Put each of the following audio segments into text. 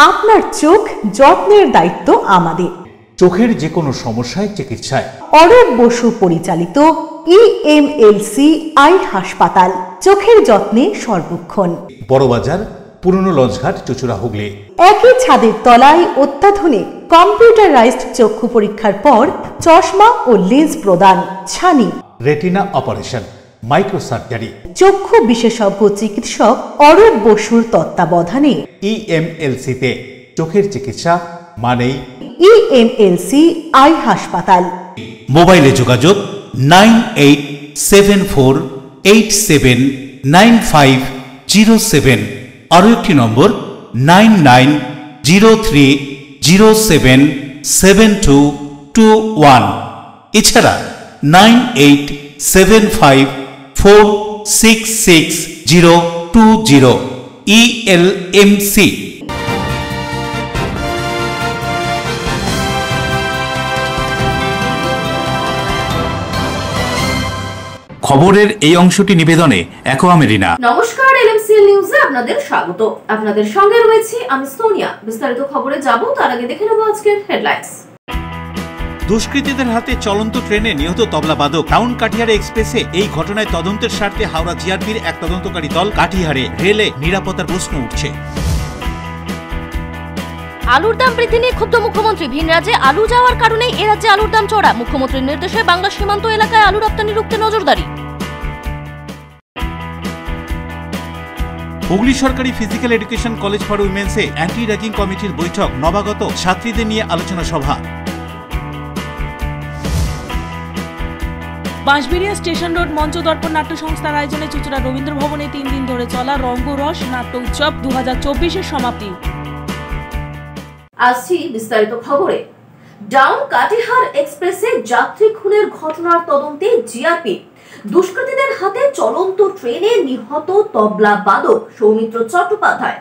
আপনার চোখ যত্নের দায়িত্ব আমাদের। চোখের যে কোনো সমস্যায় চিকিৎসায় অরূপ বসু পরিচালিত EMLC আই হাসপাতাল, চোখের যত্নে সর্বক্ষণ। বড়বাজার, পুরনো লঞ্চঘাট, চুচুড়া, হুগলি। একই ছাদের তলায় অত্যাধুনিক কম্পিউটারাইজড চক্ষু পরীক্ষার পর চশমা ও লেন্স প্রদান, ছানি, রেটিনা অপারেশন, মাইক্রোসার্জারি। চক্ষু বিশেষজ্ঞ চিকিৎসক অরূপ বসুর তত্ত্বাবধানে EMLC-তে চোখের চিকিৎসা মানেই EMLC আই হাসপাতাল। মোবাইলে যোগাযোগ 9874879507, আরও একটি নম্বর 9903077221, এছাড়া 9875466020 ELMC। খবরের এই অংশটি নিবেদনে অ্যাকোয়া মেরিনা। নমস্কার, এলএমসিএল নিউজে আপনাদের স্বাগত। আপনাদের সঙ্গে রয়েছে আমি সোনিয়া। বিস্তারিত খবরে যাব তার আগে দেখে নেব আজকের হেডলাইন্স। দুষ্কৃতীদের হাতে চলন্ত ট্রেনে নিহত তবলাবাদক। টাউন কাটিহারে এক্সপ্রেসে এই ঘটনায় তদন্তের স্বার্থে হাওড়া জিআরপির এক তদন্তকারী দল কাটিহারে। রেলে নিরাপত্তার প্রশ্ন উঠছে। আলুর দাম বৃদ্ধি নিয়ে ক্ষুব্ধ মুখ্যমন্ত্রী। ভিন রাজ্যে আলু যাওয়ার কারণেই এ রাজ্যে আলুর দাম চড়া। মুখ্যমন্ত্রীর নির্দেশে বাংলা সীমান্ত এলাকায় আলু রপ্তানি রুখতে নজরদারি। হুগলি সরকারি ফিজিক্যাল এডুকেশন কলেজ ফর উইমেন্সে অ্যান্টি র্যাগিং কমিটির বৈঠক। নবাগত ছাত্রীদের নিয়ে আলোচনা সভা। বাঁশবেড়িয়া স্টেশন রোড মঞ্চ দর্পণ নাট্য সংস্থার আয়োজনে চুচুড়া রবীন্দ্র ভবনে 3 দিন ধরে চলা রঙ্গরস নাট্য উৎসব 2024-এর সমাপ্তি। আসছি বিস্তারিত খবরে। ডাউন কাটিহার এক্সপ্রেসে যাত্রী খুনের ঘটনার তদন্তে জিআরপি। দুষ্কৃতীদের হাতে চলন্ত ট্রেনে নিহত তবলা বাদক সৌমিত্র চট্টোপাধ্যায়।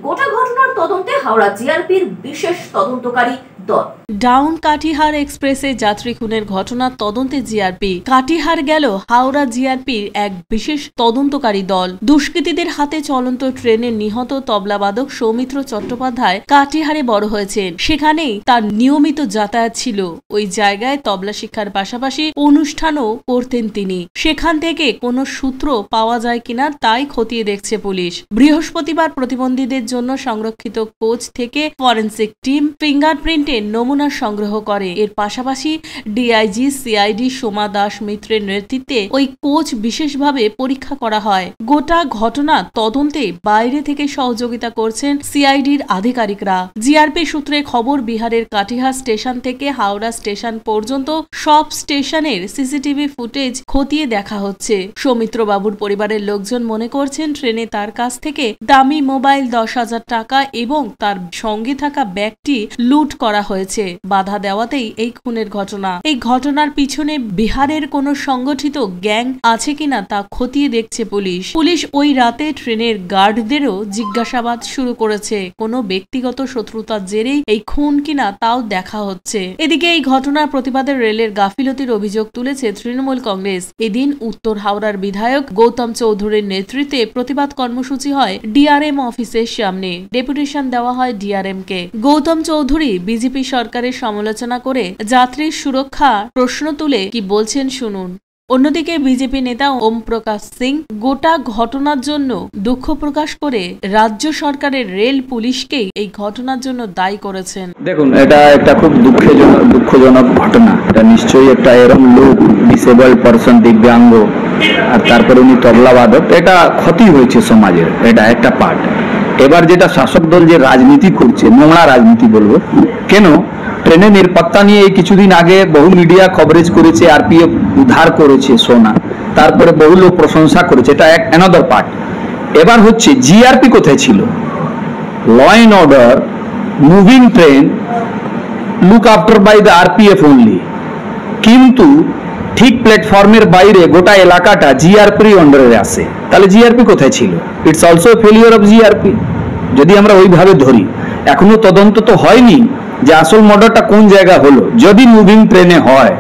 গোটা ঘটনার তদন্তে হাওড়া জিআরপির বিশেষ তদন্তকারী দল। ডাউন কাটিহার এক্সপ্রেসে যাত্রী খুনের ঘটনার তদন্তে জিআরপি। কাটিহার গেল হাওড়া জিআরপির এক বিশেষ তদন্তকারী দল। দুষ্কৃতীদের হাতে চলন্ত ট্রেনে নিহত তবলাবাদক সৌমিত্র চট্টোপাধ্যায় কাটিহারে বড় হয়েছেন। সেখানেই তার নিয়মিত যাতায়াত ছিল। ওই জায়গায় তবলা শিক্ষার পাশাপাশি অনুষ্ঠানও করতেন তিনি। সেখান থেকে কোনো সূত্র পাওয়া যায় কিনা তাই খতিয়ে দেখছে পুলিশ। বৃহস্পতিবার প্রতিবন্ধীদের জন্য সংরক্ষিত কোচ থেকে ফরেনসিক টিম ফিঙ্গারপ্রিন্টে নমুনা সংগ্রহ করে। এর পাশাপাশি ডিআইজি সিআইডি সোমা দাস মিত্রের নেতৃত্বে ওই কোচ বিশেষভাবে পরীক্ষা করা হয়। গোটা ঘটনা তদন্তে বাইরে থেকে সহযোগিতা করছেন সিআইডির আধিকারিকরা। জিআরপি সূত্রে খবর, বিহারের কাটিহার স্টেশন থেকে হাওড়া স্টেশন পর্যন্ত সব স্টেশনের সিসিটিভি ফুটেজ খতিয়ে দেখা হচ্ছে। সৌমিত্র বাবুর পরিবারের লোকজন মনে করছেন ট্রেনে তার কাছ থেকে দামি মোবাইল 10,000 টাকা এবং তার সঙ্গে থাকা ব্যাগটি লুট করা হয়েছে। বাধা দেওয়াতেই এই খুনের ঘটনা। এই ঘটনার পিছনে বিহারের কোনো সংগঠিত গ্যাং আছে কিনা তা খতিয়ে দেখছে পুলিশ। পুলিশ ওই রাতে ট্রেনের গার্ডদেরও জিজ্ঞাসাবাদ শুরু করেছে। কোনো ব্যক্তিগত শত্রুতার জেরেই এই খুন কিনা তাও দেখা হচ্ছে। এদিকে এই ঘটনার প্রতিবাদে রেলের গাফিলতির অভিযোগ তুলেছে তৃণমূল কংগ্রেস। এদিন উত্তর হাওড়ার বিধায়ক গৌতম চৌধুরীর নেতৃত্বে প্রতিবাদ কর্মসূচি হয় ডিআরএম অফিসের সামনে। ডেপুটেশন দেওয়া হয় ডিআরএম কে। গৌতম চৌধুরী বিজেপি সরকারের সমালোচনা করে যাত্রীর সুরক্ষা প্রশ্ন তুলে কি বলছেন শুনুন। অন্যদিকে বিজেপি নেতা ওম প্রকাশ সিং গোটা ঘটনার জন্য দুঃখ প্রকাশ করে রাজ্য সরকারের রেল পুলিশকেই এই ঘটনার জন্য দায়ী করেছেন। দেখুন, এটা একটা খুব দুঃখজনক ঘটনা। এটা নিশ্চয়ই একটা এরকম লোক, ডিসেবলড পারসন, দিব্যাঙ্গ, আর তারপরে উনি তবলাবাদক, এটা ক্ষতি হয়েছে সমাজের। এটা একটা পার্ট। এবার যেটা শাসক দল যে রাজনীতি করছে, নোংরা রাজনীতি বলবো কেন, ট্রেনের নিরাপত্তা নিয়ে এই কিছুদিন আগে বহু মিডিয়া কভারেজ করেছে, আরপিএফ উদ্ধার করেছে সোনা, তারপরে বহু লোক প্রশংসা করেছে, এটা এক অ্যানাদার পার্ট। এবার হচ্ছে জিআরপি কোথায় ছিল? Law and order, moving train, look after by the RPF only. কিন্তু ঠিক প্ল্যাটফর্মের বাইরে গোটা এলাকাটা জিআরপি আন্ডারে আসে। তাহলে জিআরপি কোথায় ছিল? It's also failure of GRP যদি আমরা ওইভাবে ধরি। এখনো তদন্ত তো হয়নি যে আসল মর্ডারটা কোন জায়গা হলো। যদি মুভিং ট্রেনে হয়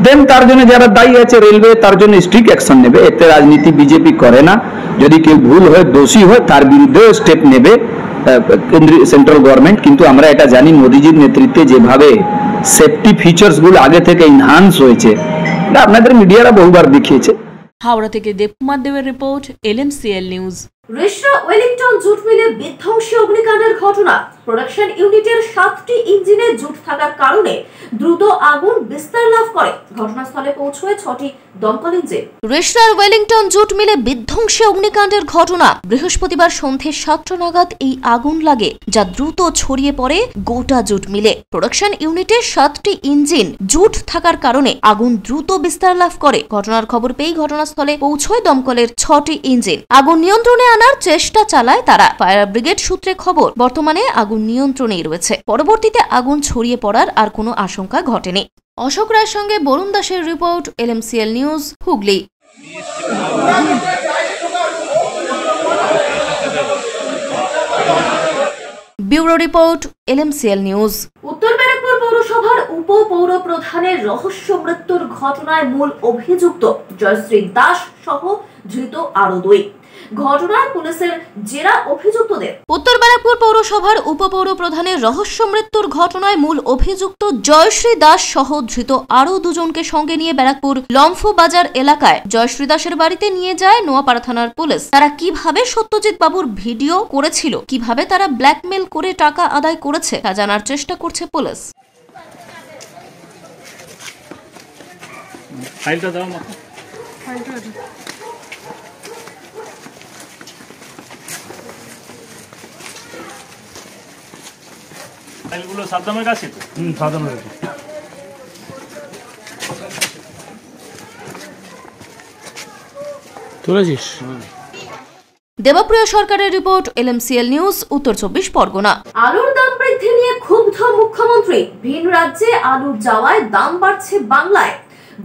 দেন তার জন্য যারা দায়ী আছে রেলওয়ে তার জন্য স্ট্রিক্ট অ্যাকশন নেবে। এতে রাজনীতি বিজেপি করে না। যদি কেউ ভুল হয়, দোষী হয়, তার বিরুদ্ধে স্টেপ নেবে। কেন্দ্রীয় সেন্ট্রাল গভর্নমেন্ট, কিন্তু আমরা এটা জানি মোদিজির নেতৃত্বে যেভাবে সেফটি ফিচার্স গুলো আগে থেকে এনহান্স হয়েছে, এটা আপনাদের মিডিয়ারা বহুবার দেখিয়েছে। হাওড়া থেকে দেবকুমার দেবের report, LMCL news. Rishra Wellington jute মিলে বিধ্বংসী অগ্নিকাণ্ডের ঘটনা। প্রোডাকশন ইউনিটের 7টি ইঞ্জিনে জুট থাকার কারণে দ্রুত আগুন বিস্তার লাভ করে। ঘটনাস্থলে পৌঁছয় 6টি দমকল ইঞ্জিন। রিষড়ার ওয়েলিংটন জুট মিলে বিধ্বংসী অগ্নিকাণ্ডের ঘটনা। বৃহস্পতিবার সন্ধে 7টা নাগাদ এই আগুন লাগে, যা দ্রুত ছড়িয়ে পড়ে গোটা জুট মিলে। প্রোডাকশন ইউনিটের 7টি ইঞ্জিন জুট থাকার কারণে আগুন দ্রুত বিস্তার লাভ করে। ঘটনার খবর পেয়ে ঘটনাস্থলে পৌঁছয় দমকলের 6টি ইঞ্জিন। আগুন নিয়ন্ত্রণে আনার চেষ্টা চালায় তারা। ফায়ার ব্রিগেড সূত্রে খবর, বর্তমানে আগুন নিয়ন্ত্রণেই রয়েছে। পরবর্তীতে আগুন ছড়িয়ে পড়ার আর কোনো আশঙ্কা ঘটেনি। অশোক রায়ের সঙ্গে বরুণ দাসের report, LMCL news, Hooghly. Bureau report, LMCL news. উত্তর ব্যারাকপুর পৌরসভার উপপৌর প্রধানের রহস্য মৃত্যুর ঘটনায় মূল অভিযুক্ত জয়শ্রী দাস সহ ধৃত আরো 2। ঘটনায় পুলিশের জেরা অভিযুক্তদের। উত্তর ব্যারাকপুর পৌরসভার উপপৌর প্রধানের রহস্য মৃত্যুর ঘটনায় মূল অভিযুক্ত জয়শ্রী দাস সহ ধৃত আরো 2 জনকে সঙ্গে নিয়ে ব্যারাকপুর লম্ফো বাজার এলাকায় জয়শ্রী দাসের বাড়িতে নিয়ে যায় নোয়াপাড়া থানার পুলিশ। তারা কিভাবে সত্যজিৎ বাবুর ভিডিও করেছিল, কিভাবে তারা ব্ল্যাকমেল করে টাকা আদায় করেছে, তা জানার চেষ্টা করছে পুলিশ। ফাইলটা দাও মা। ফাইলগুলো সাদ্দামের কাছে তো? সাদ্দামের কাছে। তুলেছিস? দেবপ্রিয় সরকারের রিপোর্ট, LMCL নিউজ, উত্তর 24 পরগনা। আলুর দাম বৃদ্ধি নিয়ে ক্ষুব্ধ মুখ্যমন্ত্রী। ভিন রাজ্যে আলু যাওয়ায় দাম বাড়ছে বাংলায়।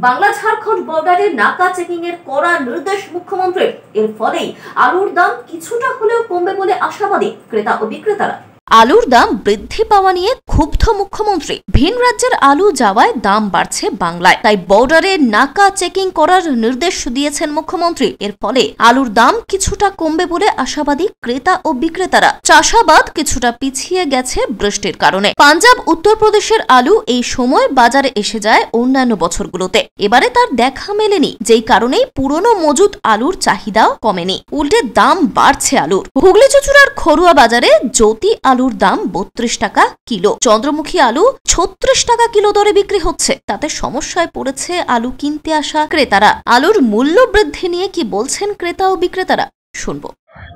বাংলা ঝাড়খণ্ড বর্ডারে নাকা চেকিং এর কড়া নির্দেশ মুখ্যমন্ত্রীর। এর ফলেই আলুর দাম কিছুটা হলেও কমবে বলে আশাবাদী ক্রেতা ও বিক্রেতারা। আলুর দাম বৃদ্ধি পাওয়া নিয়ে ক্ষুব্ধ মুখ্যমন্ত্রী। ভিন রাজ্যের আলু যাওয়ায় দাম বাড়ছে বাংলায়, তাই বর্ডারে নাকা চেকিং করার নির্দেশ দিয়েছেন মুখ্যমন্ত্রী। এর ফলে আলুর দাম কিছুটা কমবে বলে আশাবাদী ক্রেতা ও বিক্রেতারা। চাষাবাদ কিছুটা পিছিয়ে গেছে বৃষ্টির কারণে। পাঞ্জাব, উত্তরপ্রদেশের আলু এই সময় বাজারে এসে যায় অন্যান্য বছরগুলোতে। এবারে তার দেখা মেলেনি, যেই কারণেই পুরনো মজুত আলুর চাহিদাও কমেনি, উল্টে দাম বাড়ছে আলুর। হুগলি চুচুড়ার খড়ুয়া বাজারে জ্যোতি আলুর দাম 32 টাকা কিলো। চন্দ্রমুখী আলু 36 টাকা কিলো দরে বিক্রি হচ্ছে। তাতে সমস্যায় পড়েছে আলু কিনতে আসা ক্রেতারা। আলুর মূল্য বৃদ্ধি নিয়ে কি বলছেন ক্রেতা ও বিক্রেতারা, শুনবো।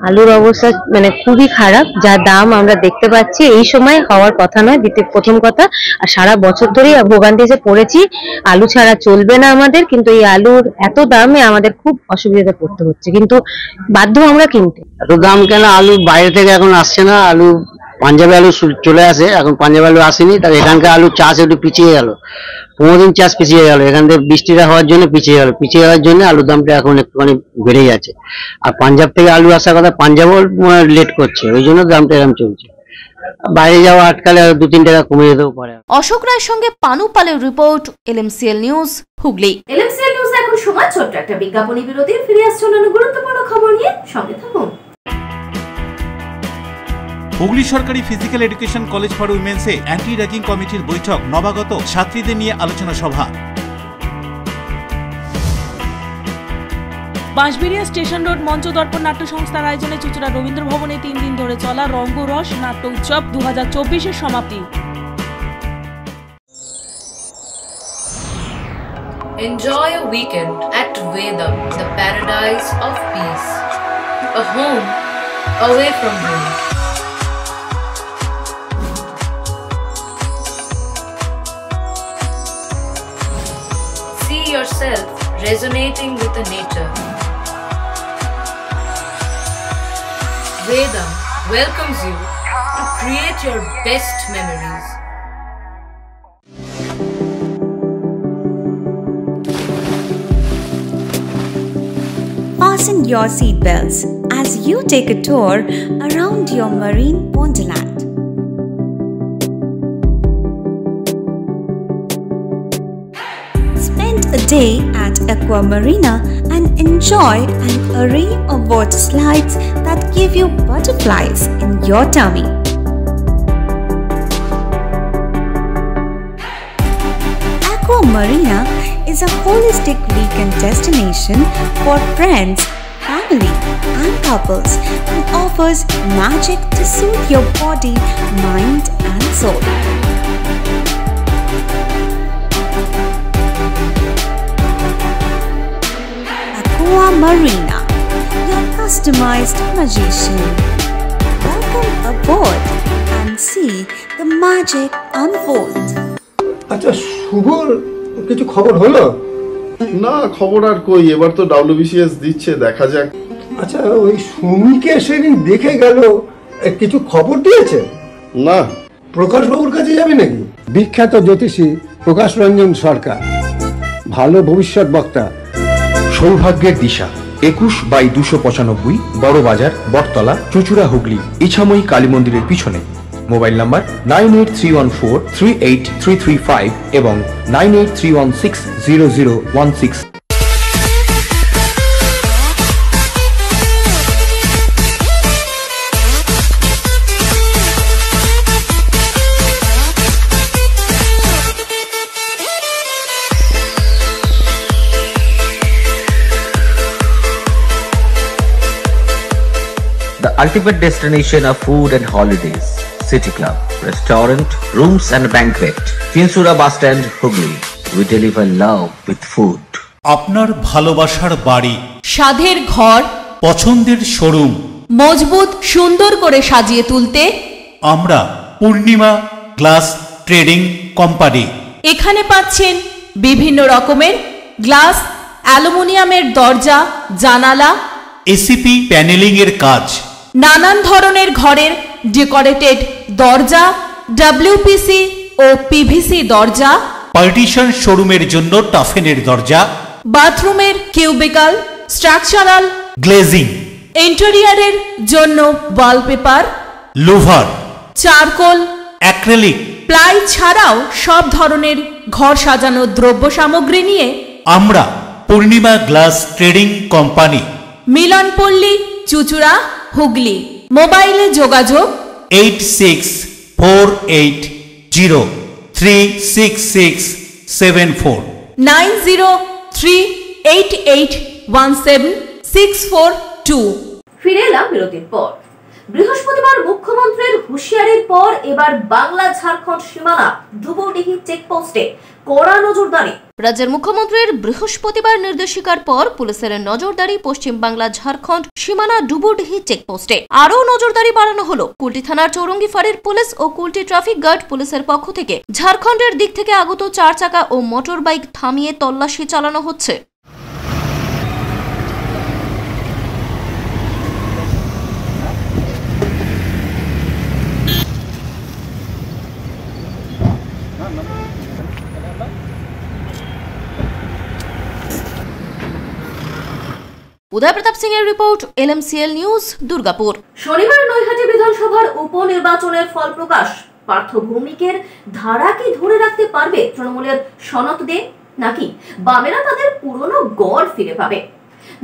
আলুর অবস্থা খুবই খারাপ, যা দাম আমরা দেখতে পাচ্ছি এই সময় হওয়ার কথা নয়। প্রথম কথা, আর সারা বছর ধরেই ভোগান্তিতে পড়েছি। আলু ছাড়া চলবে না আমাদের, কিন্তু এই আলুর এত দামে আমাদের খুব অসুবিধাতে পড়তে হচ্ছে, কিন্তু বাধ্য আমরা কিনতে। এত দাম কেন? আলু বাইরে থেকে এখন আসছে না, আলু পাঞ্জাবি আলু চলে আসে, এখন পাঞ্জাবি আলু আসেনি, তার এখানকার আলু চাষ একটু পিছিয়ে গেল। 15 দিন চাষ পিছিয়ে গেল, এখান থেকে বৃষ্টিটা হওয়ার জন্য পিছিয়ে গেল। পিছিয়ে যাওয়ার জন্য আলুর দামটা এখন একটুখানি বেড়ে যাচ্ছে। আর পাঞ্জাব থেকে আলু আসার কথা, পাঞ্জাবও লেট করছে, ওই জন্য দামটা এরকম চলছে। বাইরে যাওয়া আটকালে 2-3 টাকা কমে যেতেও পারে। অশোক রায়ের সঙ্গে পানু পালের report, LMCL news, Hooghly. LMCL news এখন সময় ছোট্ট একটা বিজ্ঞাপনী বিরতি। ফিরে আসছে অন্যান্য গুরুত্বপূর্ণ খবর নিয়ে, সঙ্গে থাকুন। হুগলি সরকারি ফিজিক্যাল এডুকেশন কলেজ ফর উইমেন্সে অ্যান্টি র্যাগিং কমিটির বৈঠক, নবাগত ছাত্রীদের নিয়ে আলোচনা সভা। বাঁশবেড়িয়া স্টেশন রোড মঞ্চ দর্পণ নাট্য সংস্থার আয়োজনে চুচুড়া রবীন্দ্র ভবনে 3 দিন ধরে চলা রঙ্গরস নাট্য উৎসব 2024-এর সমাপ্তি। Enjoy a weekend at Vedam, the paradise of peace. A home away from home. See yourself resonating with the nature. Vedam welcomes you to create your best memories. Fasten your seatbelts as you take a tour around your marine wonderland. Spend a day at Aqua Marina and Enjoy an array of water slides that give you butterflies in your tummy. Aqua Marina is a holistic weekend destination for friends, family and couples and offers magic to soothe your body, mind and soul. Aqua Marina, your customized magician. Welcome aboard and see the magic unfold. আচ্ছা শুভর কিছু খবর হলো? না খবর আর কই, এবার তো WBCS দিচ্ছে, দেখা যাক। আচ্ছা ওই সুমিকে সেদিন দেখে গেল, কিছু খবর দিয়েছে? না। প্রকাশ বাবুর কাছে যাবে নাকি? বিখ্যাত জ্যোতিষী প্রকাশ রঞ্জন সরকার, ভালো ভবিষ্যৎ বক্তা। সৌভাগ্যের দিশা 21/295 বড় বাজার, বটতলা, চুঁচুড়া, হুগলি, ইছাময়ী কালী মন্দিরের পিছনে। মোবাইল নাম্বার 9831438335 এবং 9831600016। The ultimate destination of food and holidays. City Club, restaurant, rooms and banquet. Chinsura Bus Stand, Hugli. We deliver love with food. আপনার ভালোবাসার বাড়ি, স্বাদের ঘর, পছন্দের শোরুম মজবুত সুন্দর করে সাজিয়ে তুলতে আমরা পূর্ণিমা গ্লাস ট্রেডিং কোম্পানি। এখানে পাচ্ছেন বিভিন্ন রকমের গ্লাস, অ্যালুমিনিয়ামের দরজা, জানালা, এসিপি প্যানেলিং এর কাজ, নানান ধরনের ঘরের ডেকোরেটেড দরজা, WPC ও PVC দরজা, পার্টিশন শোরুমের জন্য টাফেনের দরজা, বাথরুমের কিউবিকাল, স্ট্রাকচারাল গ্লেজিং, ইন্টেরিয়রের জন্য wallpaper, louvre, charcoal, acrylic, ply ছাড়াও সব ধরনের ঘর সাজানোর দ্রব্য সামগ্রী নিয়ে আমরা Purnima glass trading company, Milanpalli, চুঁচুড়া, হুগলি। মোবাইলে যোগাযোগ 8640366674 9038817642। ফিরে এলাম বিরতির পর। বৃহস্পতিবার মুখ্যমন্ত্রীর হুঁশিয়ারির পর এবার বাংলা ঝাড়খণ্ড সীমানা ডুবুডিহি চেকপোস্টে কড়া নজরদারি। রাজ্যের মুখ্যমন্ত্রীর বৃহস্পতিবার নির্দেশিকার পর পুলিশের নজরদারি পশ্চিম বাংলা ঝাড়খণ্ড সীমানা ডুবুডিহি চেকপোস্টে আরও নজরদারি বাড়ানো হলো। কুলটি থানার চৌরঙ্গি ফাঁড়ির পুলিশ ও কুলটি ট্রাফিক গার্ড পুলিশের পক্ষ থেকে ঝাড়খণ্ডের দিক থেকে আগত 4 চাকা ও মোটর বাইক থামিয়ে তল্লাশি চালানো হচ্ছে। উদয় প্রতাপ সিং এর রিপোর্ট, LMCL নিউজ, দুর্গাপুর। শনিবার নৈহাটি বিধানসভার উপনির্বাচনের ফল প্রকাশ। পার্থ ভৌমিকের ধারা কি ধরে রাখতে পারবে তৃণমূলের সনত দে, নাকি বামেরা তাদের পুরনো গড় ফিরে পাবে,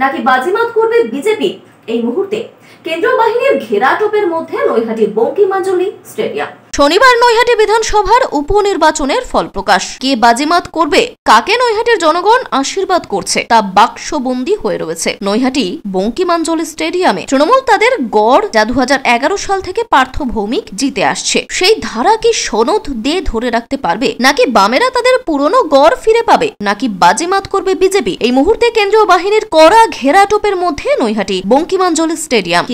নাকি বাজিমাত করবে বিজেপি? এই মুহূর্তে কেন্দ্রীয় বাহিনীর ঘেরাটোপের মধ্যে নৈহাটির বঙ্কিমাঞ্জলি স্টেডিয়াম। শনিবার নৈহাটি বিধানসভার উপনির্বাচনের ফল প্রকাশ। কে বাজিমাত করবে, কাকে নৈহাটির জনগণ আশীর্বাদ করছে তা বাক্সবন্দি হয়ে রয়েছে নৈহাটি বঙ্কিমাঞ্জলি স্টেডিয়ামে। তৃণমূল তাদের গড় যা 2011 সাল থেকে পার্থ ভৌমিক জিতে আসছে, সেই ধারা কি সনদ দিয়ে ধরে রাখতে পারবে, নাকি বামেরা তাদের পুরনো গড় ফিরে পাবে, নাকি বাজিমাত করবে বিজেপি? এই মুহূর্তে কেন্দ্রীয় বাহিনীর কড়া ঘেরাটোপের মধ্যে নৈহাটি বঙ্কিমাঞ্জলি স্টেডিয়াম।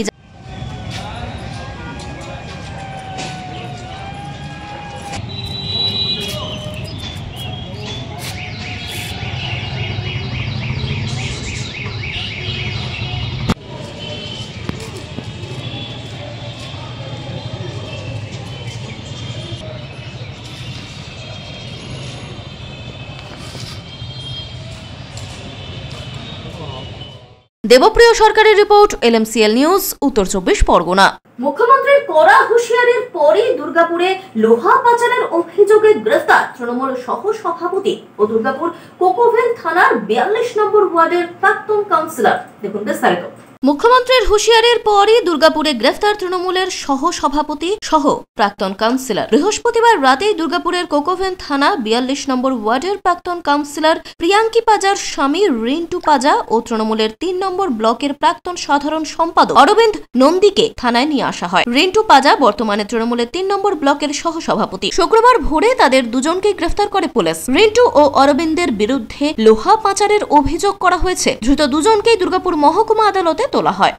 দেবপ্রিয় সরকারের রিপোর্ট, LMCL নিউজ, উত্তর 24 পরগনা। মুখ্যমন্ত্রীর কড়া হুঁশিয়ারির পরই দুর্গাপুরে লোহা পাচারের অভিযোগে গ্রেফতার তৃণমূল সহ সভাপতি ও দুর্গাপুর কোকোভেন থানার 42 নম্বর ওয়ার্ডের প্রাক্তন কাউন্সিলর। দেখুন বিস্তারিত। মুখ্যমন্ত্রীর হুঁশিয়ারির পরই দুর্গাপুরে গ্রেফতার তৃণমূলের সহ সভাপতি সহ প্রাক্তন কাউন্সিলর। বৃহস্পতিবার রাতেই দুর্গাপুরের কোকোভেন থানা 42 নম্বর ওয়ার্ডের প্রাক্তন কাউন্সিলর প্রিয়াঙ্কি পাজার স্বামী রিন্টু পাজা ও তৃণমূলের 3 নম্বর ব্লকের প্রাক্তন সাধারণ সম্পাদক অরবিন্দ নন্দীকে থানায় নিয়ে আসা হয়। রিন্টু পাজা বর্তমানে তৃণমূলের 3 নম্বর ব্লকের সহ সভাপতি। শুক্রবার ভোরে তাদের দুজনকে গ্রেফতার করে পুলিশ। রিন্টু ও অরবিন্দের বিরুদ্ধে লোহা পাচারের অভিযোগ করা হয়েছে। ধৃত দুজনকেই দুর্গাপুর মহকুমা আদালতে তোলা হয়।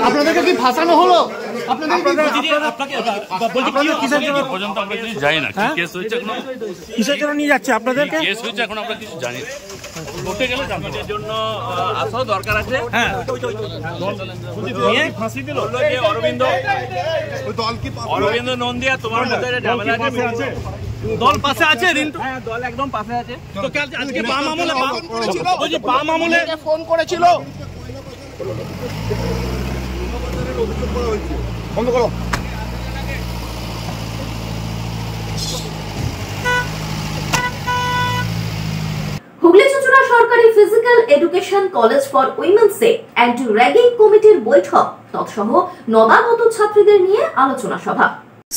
আপনাদেরকে কি ফাঁসানো হলো? কিসের জন্য নিয়ে যাচ্ছে আপনাদেরকে? এখন আমরা কিছু জানি করতে গেলে জানতে জন্য আসা দরকার আছে। হ্যাঁ, ফাঁসি দিল অরবিন্দ নন্দিয়া, তোমার মধ্যে ঝামেলা আছে। দল পাশে আছে, রিন্টু দল একদম পাশে আছে। তো আজকে বাম আমলে ফোন করেছিল। বন্ধ করো। হুগলি চুঁচুড়া সরকারি ফিজিক্যাল এডুকেশন কলেজ ফর উইমেন্সে অ্যান্টি র্যাগিং কমিটির বৈঠক তৎসহ নবাগত ছাত্রীদের নিয়ে আলোচনা সভা।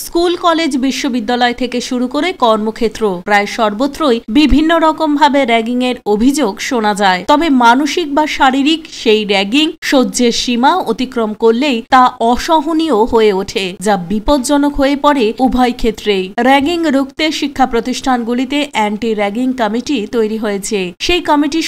স্কুল, কলেজ, বিশ্ববিদ্যালয় থেকে শুরু করে কর্মক্ষেত্র প্রায় সর্বত্রই বিভিন্ন রকম ভাবে র্যাগিং এর অভিযোগ শোনা যায়। তবে মানসিক বা শারীরিক সেই র্যাগিং সহ্যের সীমা অতিক্রম করলেই তা অসহনীয় হয়ে ওঠে, যা বিপজ্জনক হয়ে পড়ে উভয় ক্ষেত্রেই। র্যাগিং রুখতে শিক্ষা প্রতিষ্ঠানগুলিতে অ্যান্টি র্যাগিং কমিটি তৈরি হয়েছে। সেই কমিটির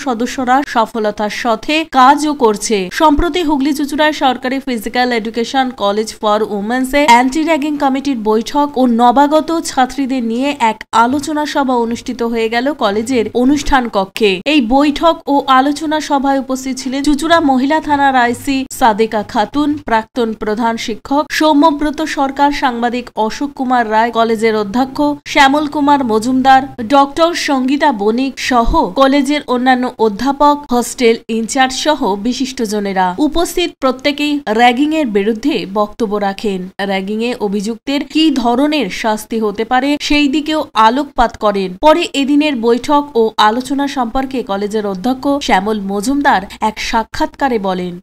সদস্যরা সফলতার সাথে কাজও করছে। সম্প্রতি হুগলি চুঁচুড়ায় সরকারি ফিজিক্যাল এডুকেশন কলেজ ফর উমেন্সে অ্যান্টি র্যাগিং কমিটির বৈঠক ও নবাগত ছাত্রীদের নিয়ে এক আলোচনা সভা অনুষ্ঠিত হয়ে গেল কলেজের অনুষ্ঠান কক্ষে। এই বৈঠক ও আলোচনা সভায় উপস্থিত ছিলেন চুঁচুড়া মহিলা থানার আইসি সাদেকা খাতুন, প্রাক্তন প্রধান শিক্ষক সৌম্যব্রত সরকার, সাংবাদিক অশোক কুমার রায়, কলেজের অধ্যক্ষ শ্যামল কুমার মজুমদার, ডক্টর সঙ্গীতা বণিক সহ কলেজের অন্যান্য অধ্যাপক, হস্টেল ইনচার্জ সহ বিশিষ্টজনেরা। উপস্থিত প্রত্যেকেই র্যাগিং এর বিরুদ্ধে বক্তব্য রাখেন। র্যাগিং এ অভিযুক্তের কি ধরনের শাস্তি হতে পারে সেই দিকেও আলোকপাত করেন। পরে এদিনের বৈঠক ও আলোচনা সম্পর্কে কলেজের অধ্যক্ষ শ্যামল মজুমদার এক সাক্ষাৎকারে বলেন,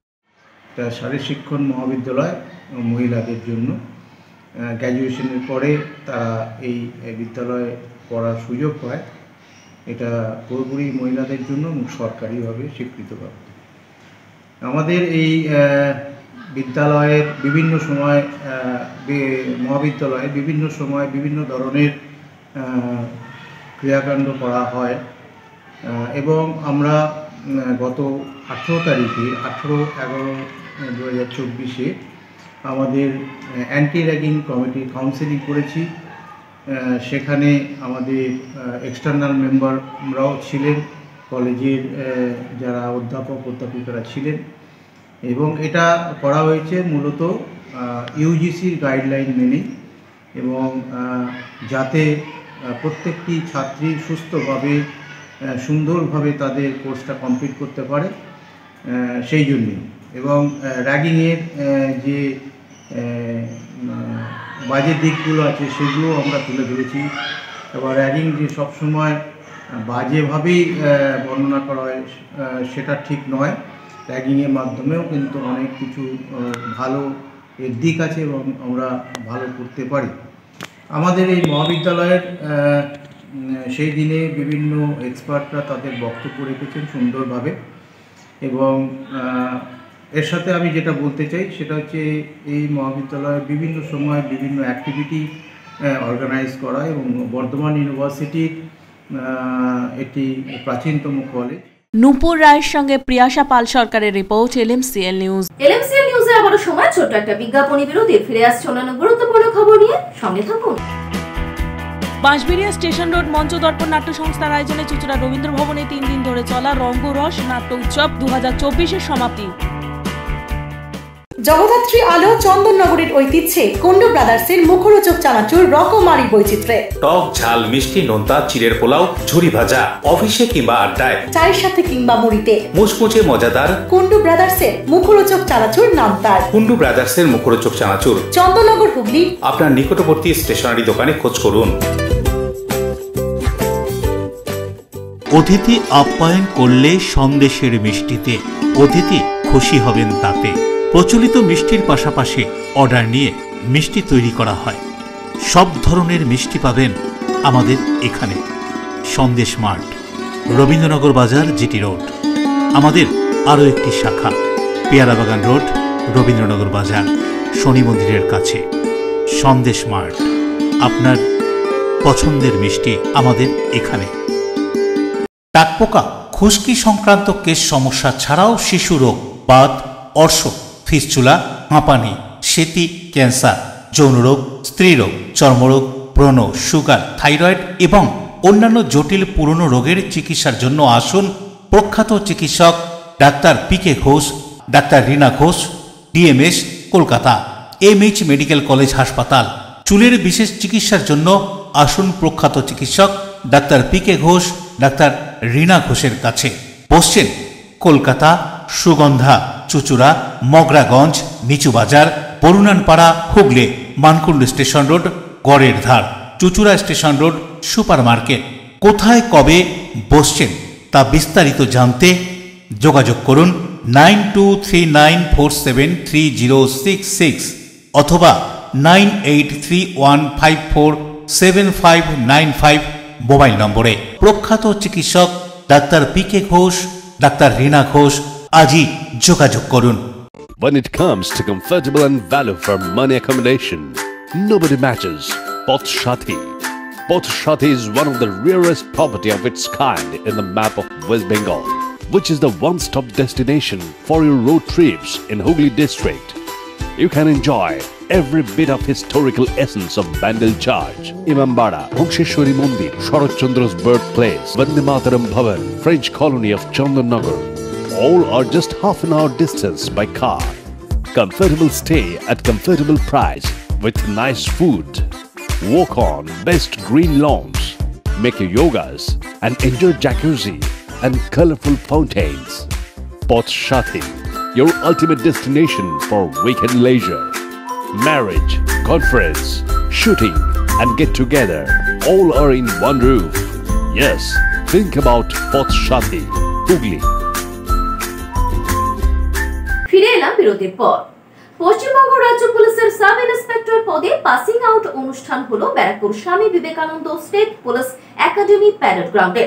শারীর শিক্ষণ মহাবিদ্যালয় মহিলাদের জন্য গ্র্যাজুয়েশনের পরে তারা এই বিদ্যালয়ে পড়ার সুযোগ পায়। এটা পুরোপুরি মহিলাদের জন্য সরকারিভাবে স্বীকৃতভাবে। আমাদের এই বিদ্যালয়ের বিভিন্ন সময় মহাবিদ্যালয়ে বিভিন্ন সময় বিভিন্ন ধরনের ক্রিয়াকাণ্ড করা হয় এবং আমরা গত 18 তারিখে 18/11/2024 আমাদের অ্যান্টি র্যাগিং কমিটি কাউন্সেলিং করেছি। সেখানে আমাদের এক্সটার্নাল মেম্বাররাও ছিলেন, কলেজের যারা অধ্যাপিকারা ছিলেন এবং এটা করা হয়েছে মূলত ইউজিসির গাইডলাইন মেনে এবং যাতে প্রত্যেকটি ছাত্রী সুস্থভাবে সুন্দরভাবে তাদের কোর্সটা কমপ্লিট করতে পারে সেই জন্যই। এবং র্যাগিংয়ের যে বাজে দিকগুলো আছে সেগুলো আমরা তুলে ধরেছি। এবার র্যাগিং যে সবসময় বাজেভাবেই বর্ণনা করা হয় সেটা ঠিক নয়। র্যাগিংয়ের মাধ্যমেও কিন্তু অনেক কিছু ভালো এর দিক আছে এবং আমরা ভালো করতে পারি। আমাদের এই মহাবিদ্যালয়ের সেই দিনে বিভিন্ন এক্সপার্টরা তাদের বক্তব্য রেখেছেন সুন্দরভাবে এবং এর সাথে আমি যেটা বলতে চাই সেটা হচ্ছে এই মহাবিদ্যালয়ে বিভিন্ন সময় বিভিন্ন অ্যাক্টিভিটি অর্গানাইজ করা এবং বর্ধমান ইউনিভার্সিটির একটি প্রাচীনতম কলেজ। নূপুর রায়ের সঙ্গে প্রিয়াশা পাল সরকারের রিপোর্ট, এলএমসিএল নিউজ। এলএমসিএল নিউজে আবারও সময় ছোট্ট একটা বিজ্ঞাপনী বিরতি। ফিরে আসছে অন্যান্য গুরুত্বপূর্ণ খবর নিয়ে, সঙ্গে থাকুন। বাঁশবেড়িয়া স্টেশন রোড মঞ্চ দর্পণ নাট্য সংস্থার আয়োজনে চুঁচুড়া রবীন্দ্র ভবনে 3 দিন ধরে চলা রঙ্গরস নাট্য উৎসব 2024-এর সমাপ্তি। জগদ্ধাত্রী আলো চন্দননগরের ঐতিহ্যে কুন্ডু ব্রাদার্সের মুখরোচক চানাচুর রকমারি বৈচিত্র্যে টক ঝাল মিষ্টি নোনতা চিড়ের পোলাও ঝুরি ভাজা অফিসে কিংবা আড্ডায় চায়ের সাথে কিংবা মুড়িতে মুচমুচে মজাদার কুন্ডু ব্রাদার্সের মুখরোচক চানাচুর নাম তার। কুন্ডু ব্রাদার্সের মুখরোচক চানাচুর চন্দননগর হুগলি। আপনার নিকটবর্তী স্টেশনারি দোকানে খোঁজ করুন। অতিথি আপ্যায়ন করলে সন্দেশের মিষ্টিতে অতিথি খুশি হবেন তাতে। প্রচলিত মিষ্টির পাশাপাশি অর্ডার নিয়ে মিষ্টি তৈরি করা হয়। সব ধরনের মিষ্টি পাবেন আমাদের এখানে। সন্দেশ মার্ট, রবীন্দ্রনগর বাজার, জিটি রোড। আমাদের আরও একটি শাখা পেয়ারাবাগান রোড, রবীন্দ্রনগর বাজার, শনি মন্দিরের কাছে। সন্দেশ মার্ট, আপনার পছন্দের মিষ্টি আমাদের এখানে। টাকপোকা, খুশকি সংক্রান্ত কেশ সমস্যা ছাড়াও শিশু রোগ, বাত, অর্শ, ফিস্চুলা, হাঁপানি, সেতি, ক্যান্সার, যৌনরোগ, স্ত্রীরোগ, চর্মরোগ, ব্রণ, সুগার, থাইরয়েড এবং অন্যান্য জটিল পুরনো রোগের চিকিৎসার জন্য আসুন প্রখ্যাত চিকিৎসক doctor P K. Ghosh, doctor Rina Ghosh, DMS, Kolkata, MH medical college হাসপাতাল। চুলের বিশেষ চিকিৎসার জন্য আসুন প্রখ্যাত চিকিৎসক doctor P K. Ghosh, doctor Rina ঘোষের কাছে। বসছেন কলকাতা, সুগন্ধা, চুচুড়া, মগরাগঞ্জ, নিচু বাজার, বরুণানপাড়া, হুগলি, মানকুণ্ড স্টেশন রোড, গড়ের ধার, Chuchura station road, super market. কোথায় কবে বসছেন তা বিস্তারিত জানতে যোগাযোগ করুন 9239473066 অথবা 9831547595 মোবাইল নম্বরে। প্রখ্যাত চিকিৎসক doctor P K. Ghosh, doctor Rina Ghosh, আজই যোগাযোগ করুন। When it comes to comfortable and value for money accommodation, nobody matches Poth Shati. Poth Shati is one of the rarest property of its kind in the map of West Bengal, which is the one-stop destination for your road trips in Hooghly district. You can enjoy every bit of historical essence of Bandel Church, Imambara, Bhongsheshwari Mandir, Sharat Chandra's birthplace, Vande Mataram Bhavan, French colony of Chandanagar. All are just half an hour distance by car. Comfortable stay at comfortable price with nice food. Walk on best green lawns, make your yogas and enjoy jacuzzi and colorful fountains. Poth Shati, your ultimate destination for weekend leisure. Marriage, conference, shooting and get together all are in one roof. Yes, think about Poth Shati, Hooghly. ফিরে এলাম বিরতির পর। পশ্চিমবঙ্গ রাজ্য পুলিশের sub inspector পদে passing out অনুষ্ঠান হলো Barrackpore Swami Vivekananda state police academy parade গ্রাউন্ডে।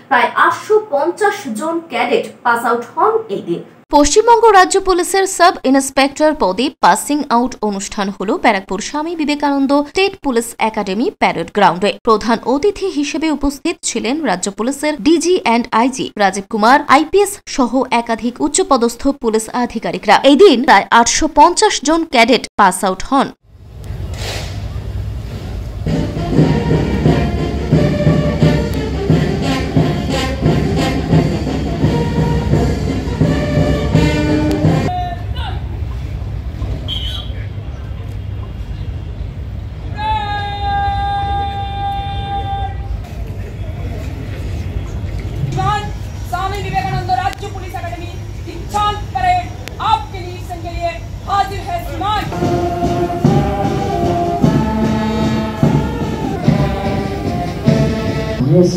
প্রায় 850 জন ক্যাডেট পাস আউট হন এই দিন। পশ্চিমবঙ্গ রাজ্য পুলিশের সাব ইন্সপেক্টর পদে পাসিং আউট অনুষ্ঠান হল Barrackpore Swami Vivekananda state police academy parade গ্রাউন্ডে। প্রধান অতিথি হিসেবে উপস্থিত ছিলেন রাজ্য পুলিশের DG and IG Rajeev Kumar, IPS সহ একাধিক উচ্চপদস্থ পুলিশ আধিকারিকরা। এই দিন প্রায় 850 জন ক্যাডেট পাস আউট হন।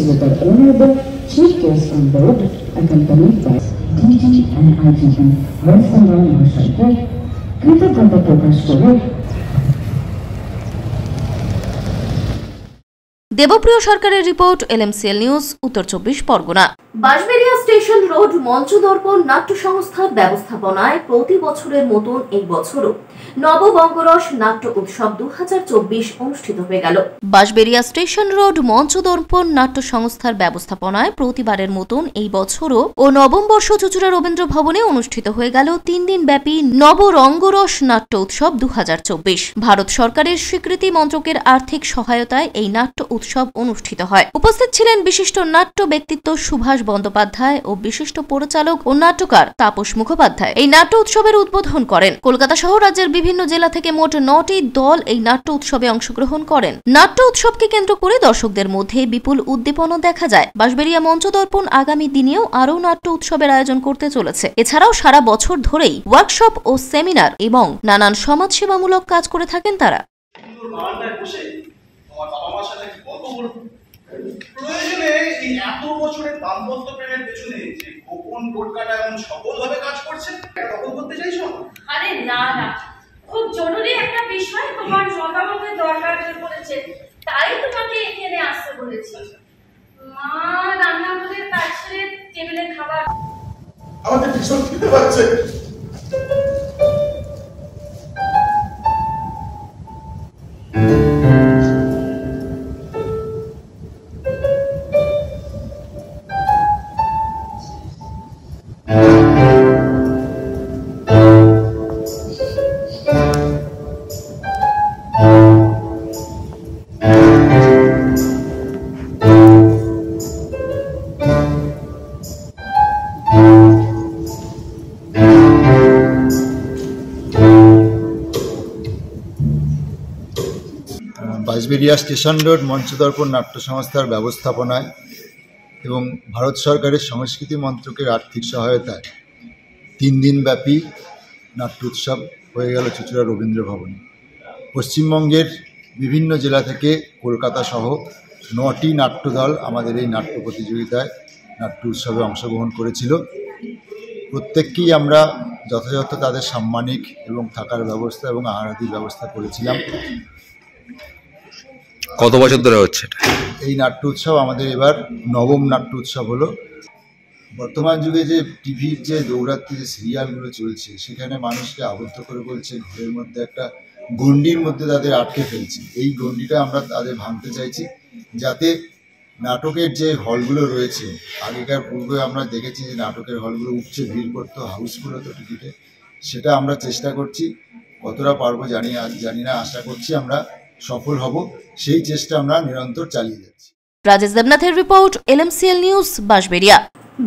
With the Honorable Chief Guest on board, accompanied by DG and IGP, Harsandan Mahashayke, কৃতজ্ঞতা প্রকাশ করে দেবপ্রিয় সরকারের রিপোর্ট, এলএমসিএল নিউজ, উত্তর 24 পরগনা। বাঁশবেড়িয়া স্টেশন রোড মঞ্চ দর্পণ নাট্য সংস্থার ব্যবস্থাপনায় প্রতি বছরের মতন এই বছরও নববঙ্গরস নাট্য উৎসব 2024 অনুষ্ঠিত হয়ে গেল। বাঁশবেড়িয়া স্টেশন রোড মঞ্চ দর্পণ নাট্য সংস্থার ব্যবস্থাপনায় প্রতিবারের মতন এই বছরও ও নবম বর্ষ চুচুড়া রবীন্দ্র ভবনে অনুষ্ঠিত হয়ে গেল 3 দিন ব্যাপী নবরঙ্গরস নাট্য উৎসব 2024। ভারত সরকারের স্বীকৃতি মন্ত্রকের আর্থিক সহায়তায় এই নাট্য উৎসব অনুষ্ঠিত হয়। উপস্থিত ছিলেন বিশিষ্ট নাট্য ব্যক্তিত্ব সুভাষ বন্দ্যোপাধ্যায় ও বিশিষ্ট পরিচালক ও নাট্যকার তাপস মুখোপাধ্যায়। এই নাট্য উৎসবের উদ্বোধন করেন। কলকাতা সহ রাজ্যের বিভিন্ন জেলা থেকে মোট 9টি দল এই নাট্য উৎসবে অংশগ্রহণ করেন। নাট্য উৎসবকে কেন্দ্র করে দর্শকদের মধ্যে বিপুল উদ্দীপনা দেখা যায়। বাঁশবেড়িয়া মঞ্চ দর্পণ আগামী দিনেও আরও নাট্য উৎসবের আয়োজন করতে চলেছে। এছাড়াও সারা বছর ধরেই ওয়ার্কশপ ও সেমিনার এবং নানান সমাজসেবামূলক কাজ করে থাকেন তারা। প্রয়োজনে এই এত বছরের দাম্পত্য প্রেমের পেছনে যে গোপন টোটকাটা এমন সফলভাবে কাজ করছে দখল করতে চাইছো? আরে না না, খুব জরুরি একটা বিষয় তোমার মতামতের দরকার হয়ে পড়েছে, তাই তোমাকে এখানে আসতে বলেছি। মা রান্নাঘরের কাছে টেবিলে খাবার আমাদের ভীষণ খেতে পাচ্ছে। বাঁশবেড়িয়া স্টেশন রোড মঞ্চদর্পণ নাট্য সংস্থার ব্যবস্থাপনায় এবং ভারত সরকারের সংস্কৃতি মন্ত্রকের আর্থিক সহায়তায় 3 দিনব্যাপী নাট্য উৎসব হয়ে গেল চুঁচুড়া রবীন্দ্র ভবনে। পশ্চিমবঙ্গের বিভিন্ন জেলা থেকে কলকাতা সহ 9টি নাট্যদল আমাদের এই নাট্য প্রতিযোগিতায় নাট্য উৎসবে অংশগ্রহণ করেছিল। প্রত্যেককেই আমরা যথাযথ তাদের সাম্মানিক এবং থাকার ব্যবস্থা এবং আহারাদির ব্যবস্থা করেছিলাম। কত বছর ধরে হচ্ছে এই নাট্য উৎসব? আমাদের এবার 9ম নাট্য উৎসব হলো। বর্তমান যুগে যে টিভির যে দৌরাত্ম্য যে সিরিয়ালগুলো চলছে, সেখানে মানুষকে আবদ্ধ করে বলছে, ঘরের মধ্যে একটা গণ্ডির মধ্যে তাদের আটকে ফেলছে। এই গণ্ডিটা আমরা তাদের ভাঙতে চাইছি, যাতে নাটকের যে হলগুলো রয়েছে, আগেকার পূর্বে আমরা দেখেছি যে নাটকের হলগুলো উপচে ভিড় করতো, হাউসফুল হতো টিকিটে। সেটা আমরা চেষ্টা করছি, কতটা পারবো জানি না, আশা করছি আমরা সফল হব। সেই চেষ্টা আমরা নিরন্তর চালিয়ে যাচ্ছি। রাজেশ দেবনাথের report, LMCL news, Bansberia.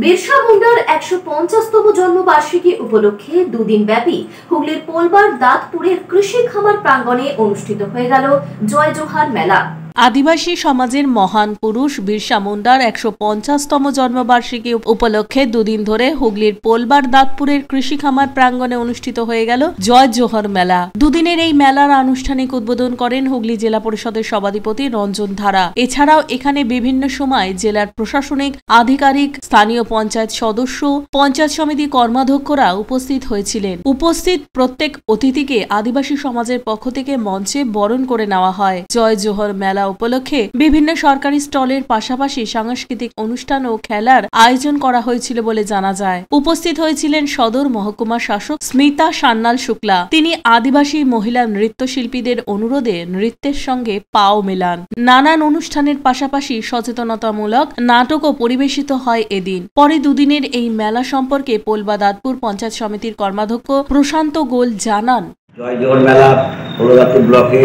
Birsa মুন্ডার 150তম জন্মবার্ষিকী উপলক্ষে 2 দিন ব্যাপী হুগলির পোলবার দাঁতপুরের কৃষি খামার প্রাঙ্গণে অনুষ্ঠিত হয়ে গেল জয় জোহার মেলা। আদিবাসী সমাজের মহান পুরুষ বিরসা মুন্ডার 150তম জন্মবার্ষিকী উপলক্ষে 2 দিন ধরে হুগলির পোলবার দাঁতপুরের কৃষি খামার প্রাঙ্গণে অনুষ্ঠিত হয়ে গেল জয় জোহর মেলা। 2 দিনের এই মেলার আনুষ্ঠানিক উদ্বোধন করেন হুগলি জেলা পরিষদের সভাধিপতি রঞ্জন ধারা। এছাড়াও এখানে বিভিন্ন সময় জেলার প্রশাসনিক আধিকারিক, স্থানীয় পঞ্চায়েত সদস্য, পঞ্চায়েত সমিতি কর্মাধ্যক্ষরা উপস্থিত হয়েছিলেন। উপস্থিত প্রত্যেক অতিথিকে আদিবাসী সমাজের পক্ষ থেকে মঞ্চে বরণ করে নেওয়া হয়। জয় জোহর মেলা উপলক্ষে বিভিন্ন সরকারি স্টলের পাশাপাশি সাংস্কৃতিক অনুষ্ঠান ও খেলার আয়োজন করা হয়েছিল বলে জানা যায়। উপস্থিত হয়েছিলেন সদর মহকুমা শাসক স্মিতা সান্যাল শুক্লা। তিনি আদিবাসী মহিলা নৃত্যশিল্পীদের অনুরোধে নৃত্যের সঙ্গে পাও মেলান। নানান অনুষ্ঠানের পাশাপাশি সচেতনতামূলক নাটকও পরিবেশিত হয় এদিন। পরে 2 দিনের এই মেলা সম্পর্কে পোলবা দাঁতপুর পঞ্চায়েত সমিতির কর্মাধ্যক্ষ প্রশান্ত গোল জানান, জয় জোহর মেলা পোলবাদাতপুর ব্লকে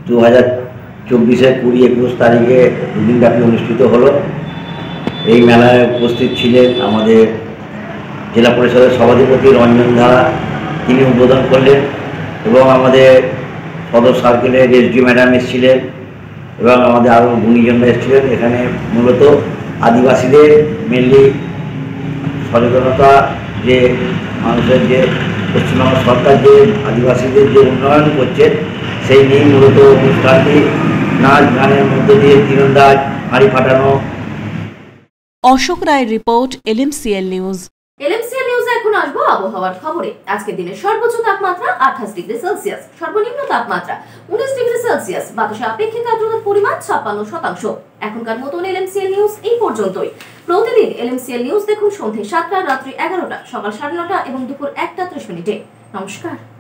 2024-এর 20-21 তারিখে 2 দিনব্যাপী অনুষ্ঠিত হলো। এই মেলায় উপস্থিত ছিলেন আমাদের জেলা পরিষদের সভাধিপতি রঞ্জন ধারা, তিনি উদ্বোধন করলেন, এবং আমাদের সদর সার্কেলের SDO ম্যাডাম এসেছিলেন এবং আমাদের আরও গুণীজনরা এসেছিলেন। এখানে মূলত আদিবাসীদের মেনলি সচেতনতা, যে মানুষের যে পশ্চিমবঙ্গ সরকার যে আদিবাসীদের যে উন্নয়ন করছে, সেই নিয়ে মূলত অনুষ্ঠানটি নাচ গানের মধ্য দিয়ে তীরন্দাজ, হাঁড়ি ফাটানো। অশোক রায়ের রিপোর্ট, LMCL নিউজ। LMCL নিউজে এখন আসবো আবহাওয়ার খবরে। আজকের দিনের সর্বোচ্চ তাপমাত্রা 28 ডিগ্রি সেলসিয়াস, সর্বনিম্ন তাপমাত্রা 19 ডিগ্রি সেলসিয়াস, বাতাসে আপেক্ষিক আর্দ্রতার পরিমাণ 56%। এখনকার মতন LMCL নিউজ এই পর্যন্তই। প্রতিদিন LMCL নিউজ দেখুন সন্ধ্যে 7টা, রাত্রি 11টা, সকাল 9:30 এবং দুপুর 1টা 30 মিনিটে। নমস্কার।